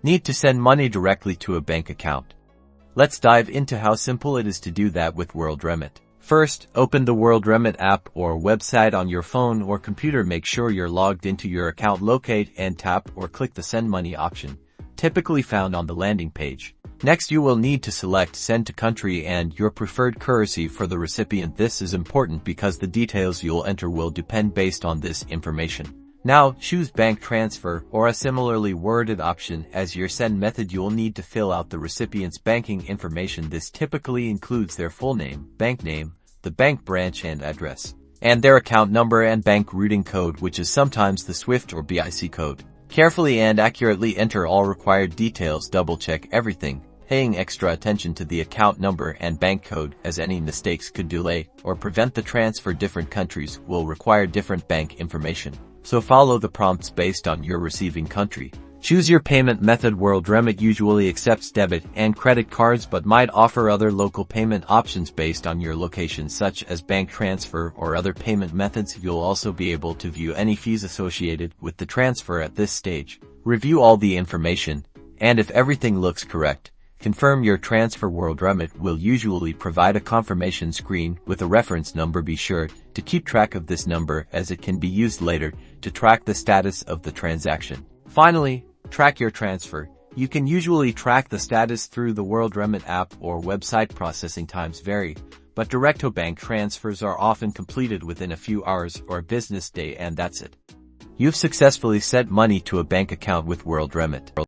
Need to send money directly to a bank account. Let's dive into how simple it is to do that with Worldremit. First, open the Worldremit app or website on your phone or computer. Make sure you're logged into your account. Locate and tap or click the Send Money option, typically found on the landing page. Next, you will need to select Send to Country and your preferred currency for the recipient. This is important because the details you'll enter will depend based on this information. Now, choose Bank Transfer or a similarly worded option as your send method. You'll need to fill out the recipient's banking information. This typically includes their full name, bank name, the bank branch and address, and their account number and bank routing code, which is sometimes the SWIFT or BIC code. Carefully and accurately enter all required details. Double-check everything, paying extra attention to the account number and bank code, as any mistakes could delay or prevent the transfer. Different countries will require different bank information, so follow the prompts based on your receiving country. Choose your payment method. Worldremit usually accepts debit and credit cards but might offer other local payment options based on your location, such as bank transfer or other payment methods. You'll also be able to view any fees associated with the transfer at this stage. Review all the information, and if everything looks correct, confirm your transfer. Worldremit will usually provide a confirmation screen with a reference number. Be sure to keep track of this number, as it can be used later to track the status of the transaction. Finally, track your transfer. You can usually track the status through the Worldremit app or website. Processing times vary, but direct-to-bank transfers are often completed within a few hours or a business day, and that's it. You've successfully sent money to a bank account with Worldremit.